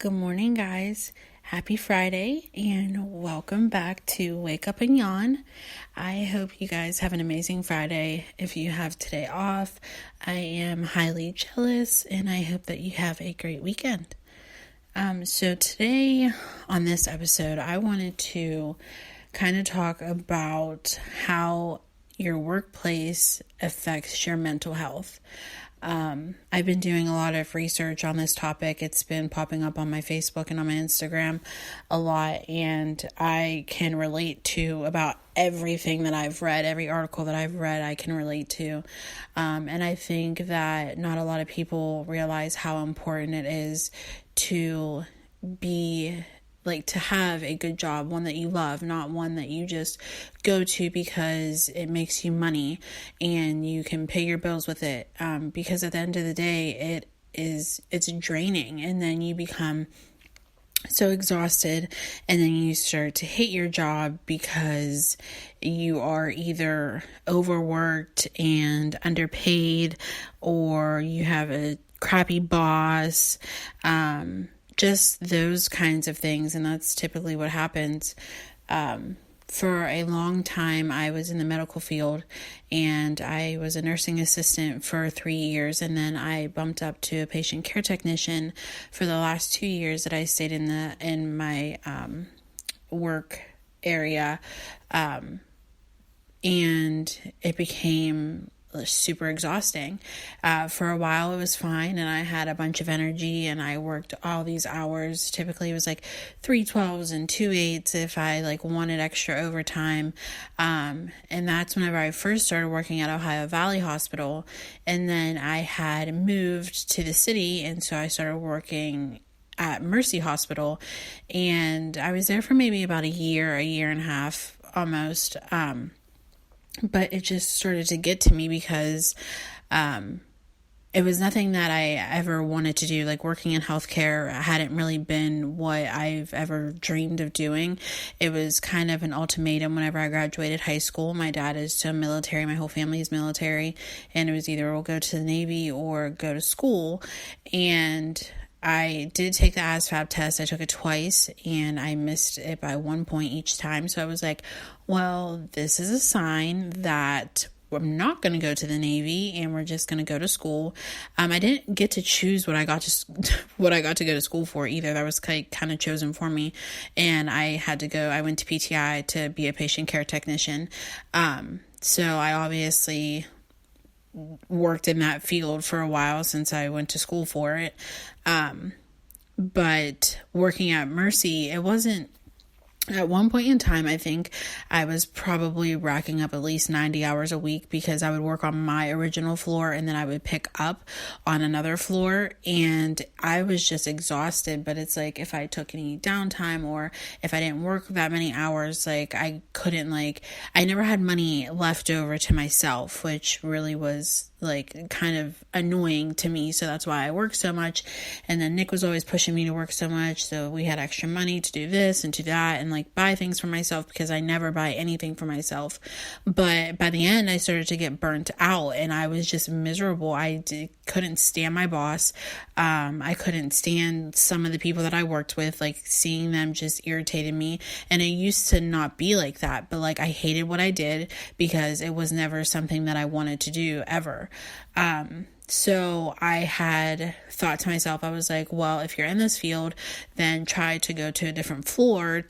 Good morning, guys. Happy Friday, and welcome back to Wake Up and Yawn. I hope you guys have an amazing Friday. If you have today off, I am highly jealous, and I hope that you have a great weekend. So today on this episode, I wanted to kind of talk about how your workplace affects your mental health. I've been doing a lot of research on this topic. It's been popping up on my Facebook and on my Instagram a lot, and I can relate to about everything that I've read, every article that I've read, I can relate to. And I think that not a lot of people realize how important it is to to have a good job, one that you love, not one that you just go to because it makes you money and you can pay your bills with it. Because at the end of the day, it's draining, and then you become so exhausted, and then you start to hate your job because you are either overworked and underpaid, or you have a crappy boss, just those kinds of things. And that's typically what happens. For a long time, I was in the medical field, and I was a nursing assistant for 3 years, and then I bumped up to a patient care technician for the last 2 years that I stayed in my work area, and it became super exhausting. For a while it was fine, and I had a bunch of energy, and I worked all these hours. Typically it was like 3 12s and 2 8s if I wanted extra overtime. And that's whenever I first started working at Ohio Valley Hospital, and then I had moved to the city, and so I started working at Mercy Hospital, and I was there for maybe about a year and a half almost. But it just started to get to me because it was nothing that I ever wanted to do. Like, working in healthcare hadn't really been what I've ever dreamed of doing. It was kind of an ultimatum whenever I graduated high school. My dad is so military, my whole family is military, and it was either we'll go to the Navy or go to school. And I did take the ASVAB test. I took it twice, and I missed it by 1 point each time. So I was like, well, this is a sign that I'm not going to go to the Navy, and we're just going to go to school. I didn't get to choose what I got to go to school for either. That was kind of chosen for me, and I went to PTI to be a patient care technician. So I obviously worked in that field for a while since I went to school for it. But working at Mercy, it wasn't. At one point in time, I think I was probably racking up at least 90 hours a week, because I would work on my original floor, and then I would pick up on another floor, and I was just exhausted. But it's like, if I took any downtime, or if I didn't work that many hours, I couldn't, I never had money left over to myself, which really was kind of annoying to me. So that's why I worked so much. And then Nick was always pushing me to work so much, so we had extra money to do this and to that, and buy things for myself, because I never buy anything for myself. But by the end, I started to get burnt out, and I was just miserable. Couldn't stand my boss. I couldn't stand some of the people that I worked with. Seeing them just irritated me. And it used to not be like that, but I hated what I did, because it was never something that I wanted to do ever. So I had thought to myself, I was like, well, if you're in this field, then try to go to a different floor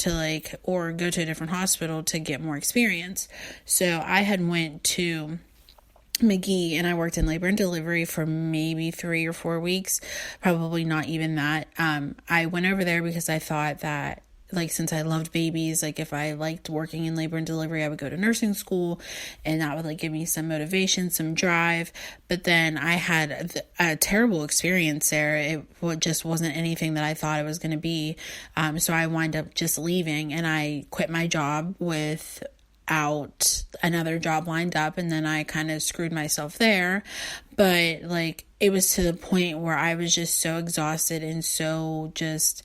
or go to a different hospital to get more experience. So I had went to McGee, and I worked in labor and delivery for maybe 3 or 4 weeks, probably not even that. I went over there because I thought that, since I loved babies, if I liked working in labor and delivery, I would go to nursing school, and that would give me some motivation, some drive. But then I had a terrible experience there. It just wasn't anything that I thought it was going to be. So I wound up just leaving, and I quit my job without another job lined up, and then I kind of screwed myself there. But like, it was to the point where I was just so exhausted and so just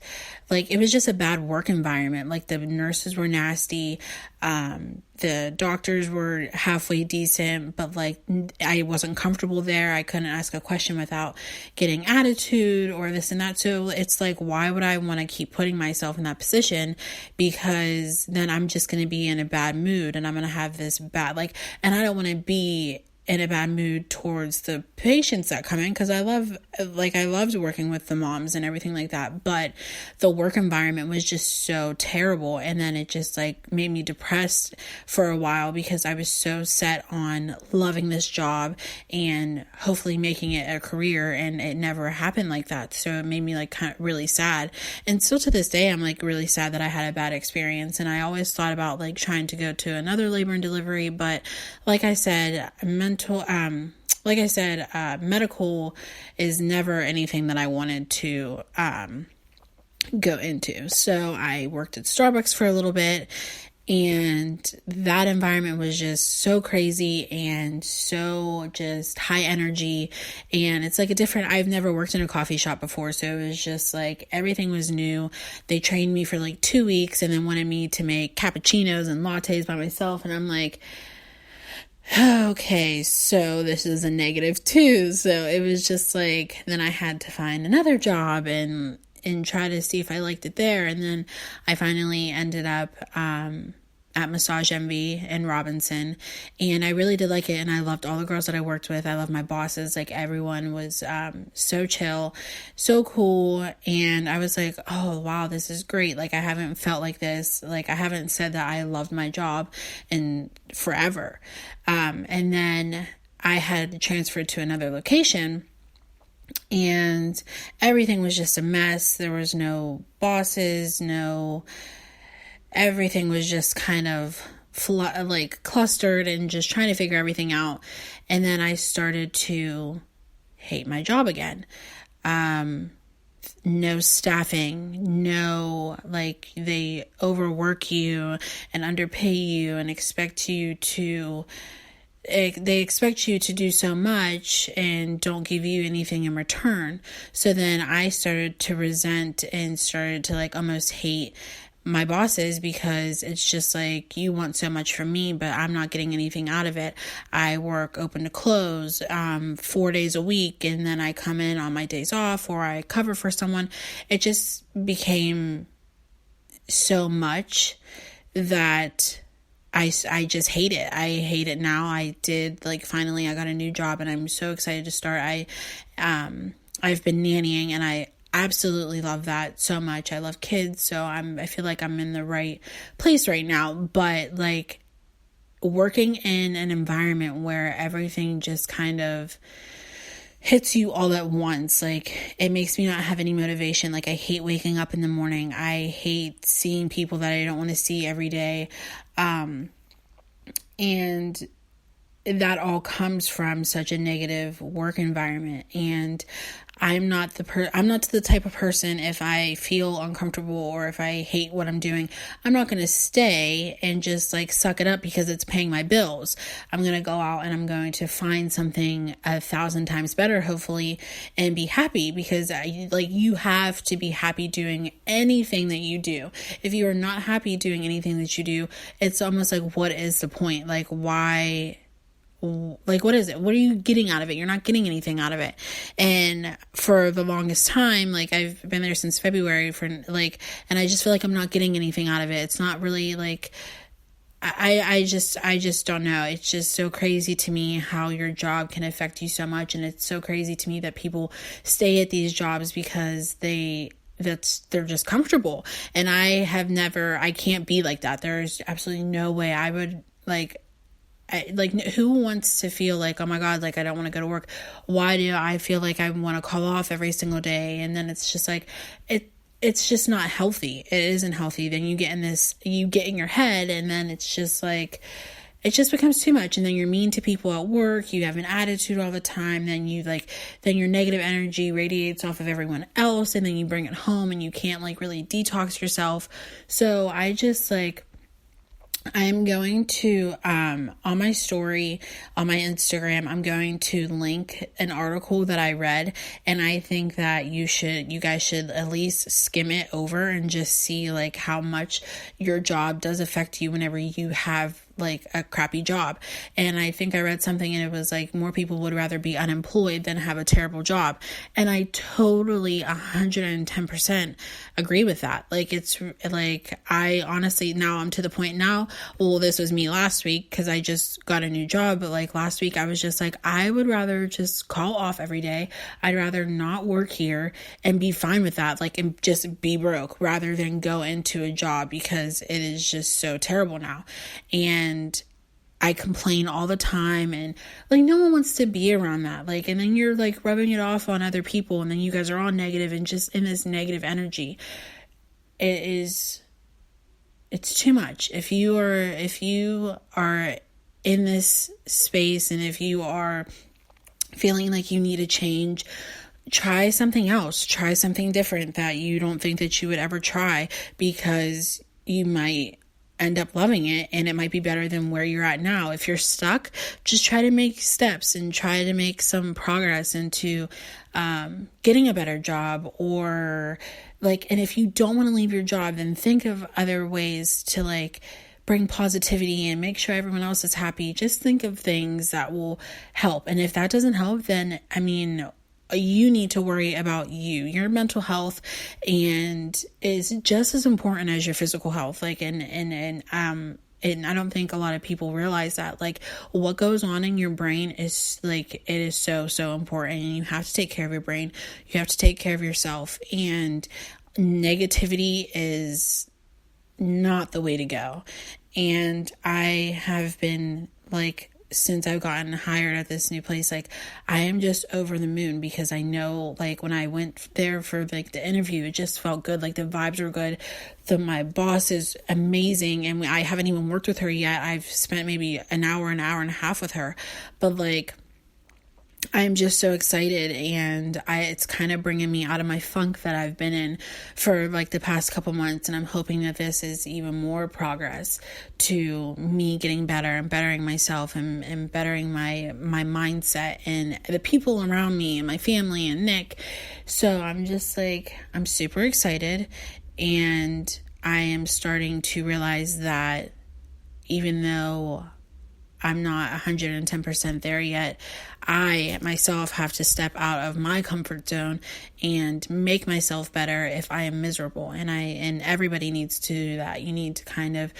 like, it was just a bad work environment. Like, the nurses were nasty. The doctors were halfway decent, but like, I wasn't comfortable there. I couldn't ask a question without getting attitude or this and that. So it's like, why would I want to keep putting myself in that position? Because then I'm just going to be in a bad mood, and I'm going to have this bad, like, and I don't want to be in a bad mood towards the patients that come in, because I loved working with the moms and everything like that, but the work environment was just so terrible. And then it just like made me depressed for a while, because I was so set on loving this job and hopefully making it a career, and it never happened like that. So it made me like kind of really sad. And still to this day, I'm like really sad that I had a bad experience. And I always thought about like trying to go to another labor and delivery, but like I said, medical is never anything that I wanted to go into. So I worked at Starbucks for a little bit, and that environment was just so crazy and so just high energy. And it's like I've never worked in a coffee shop before. So it was just like, everything was new. They trained me for like 2 weeks and then wanted me to make cappuccinos and lattes by myself. And I'm like, okay, so this is a negative too. So it was just like, then I had to find another job and try to see if I liked it there. And then I finally ended up at Massage Envy in Robinson, and I really did like it. And I loved all the girls that I worked with. I loved my bosses. Like, everyone was so chill, so cool. And I was like, oh wow, this is great. Like, I haven't felt like this. Like, I haven't said that I loved my job in forever. And then I had transferred to another location, and everything was just a mess. There was no bosses, everything was just kind of clustered and just trying to figure everything out. And then I started to hate my job again. No staffing, they overwork you and underpay you and expect you to do so much and don't give you anything in return. So then I started to resent and started to like almost hate my bosses, because it's just like, you want so much from me, but I'm not getting anything out of it. I work open to close 4 days a week, and then I come in on my days off, or I cover for someone. It just became so much that I just hate it. I hate it now. Finally I got a new job, and I'm so excited to start. I've been nannying, and I absolutely love that so much. I love kids, so I feel like I'm in the right place right now. But like, working in an environment where everything just kind of hits you all at once, like, it makes me not have any motivation. Like, I hate waking up in the morning. I hate seeing people that I don't want to see every day. And that all comes from such a negative work environment. And I'm not the type of person, if I feel uncomfortable or if I hate what I'm doing, I'm not going to stay and just like suck it up because it's paying my bills. I'm going to go out and I'm going to find something 1,000 times better, hopefully, and be happy, because you have to be happy doing anything that you do. If you are not happy doing anything that you do, it's almost like, what is the point? Like, why? Like, what is it? What are you getting out of it? You're not getting anything out of it. And for the longest time, like, I've been there since February and I just feel like I'm not getting anything out of it. It's not really like, I just don't know. It's just so crazy to me how your job can affect you so much. And it's so crazy to me that people stay at these jobs because they're just comfortable. And I can't be like that. There's absolutely no way I would who wants to feel like, oh my God, like, I don't want to go to work. Why do I feel like I want to call off every single day? And then it's just like, it's just not healthy. It isn't healthy. Then you get in your head, and then it's just like, it just becomes too much. And then you're mean to people at work. You have an attitude all the time. Then your negative energy radiates off of everyone else. And then you bring it home and you can't really detox yourself. So I just I'm going to, on my story, on my Instagram, I'm going to link an article that I read, and I think that you guys should at least skim it over and just see like how much your job does affect you whenever you have like a crappy job. And I think I read something and it was like more people would rather be unemployed than have a terrible job. And I totally 110% agree with that. Like, it's like, I honestly, now I'm to the point now, well, this was me last week because I just got a new job. But like last week, I was just like, I would rather just call off every day. I'd rather not work here and be fine with that. Like, and just be broke rather than go into a job because it is just so terrible now. And I complain all the time, and like no one wants to be around that. Like, and then you're like rubbing it off on other people, and then you guys are all negative and just in this negative energy. It's too much. If you are in this space, and if you are feeling like you need a change, try something else. Try something different that you don't think that you would ever try, because you might end up loving it and it might be better than where you're at now. If you're stuck, just try to make steps and try to make some progress into getting a better job, or like, and if you don't want to leave your job, then think of other ways to like bring positivity and make sure everyone else is happy. Just think of things that will help. And if that doesn't help, then I mean, you need to worry about your mental health, and is just as important as your physical health. Like, and I don't think a lot of people realize that, like, what goes on in your brain is like, it is so, so important, and you have to take care of your brain. You have to take care of yourself, and negativity is not the way to go. And I have been like, since I've gotten hired at this new place, like, I am just over the moon, because I know, like, when I went there for like the interview, it just felt good. Like, the vibes were good. My boss is amazing, and I haven't even worked with her yet. I've spent maybe an hour and a half with her, but like, I'm just so excited, and it's kind of bringing me out of my funk that I've been in for like the past couple months. And I'm hoping that this is even more progress to me getting better and bettering myself, and bettering my mindset and the people around me and my family and Nick. So I'm just like, I'm super excited, and I am starting to realize that even though I'm not 110% there yet, I myself have to step out of my comfort zone and make myself better if I am miserable. And everybody needs to do that. You need to kind of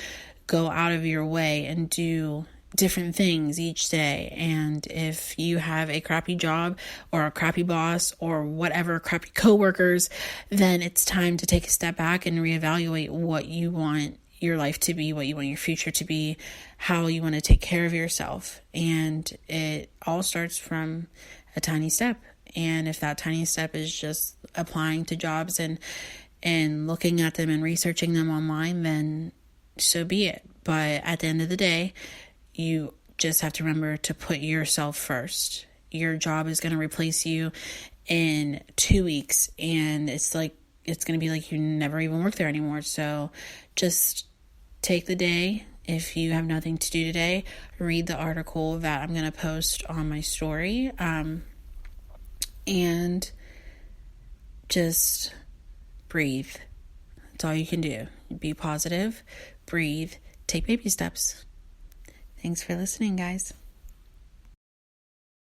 go out of your way and do different things each day. And if you have a crappy job or a crappy boss or whatever, crappy coworkers, then it's time to take a step back and reevaluate what you want your life to be, what you want your future to be, how you want to take care of yourself. And it all starts from a tiny step. And if that tiny step is just applying to jobs and looking at them and researching them online, then so be it. But at the end of the day, you just have to remember to put yourself first. Your job is going to replace you in 2 weeks, and it's going to be like you never even work there anymore. So just take the day. If you have nothing to do today, read the article that I'm going to post on my story, and just breathe. That's all you can do. Be positive, breathe, take baby steps. Thanks for listening, guys.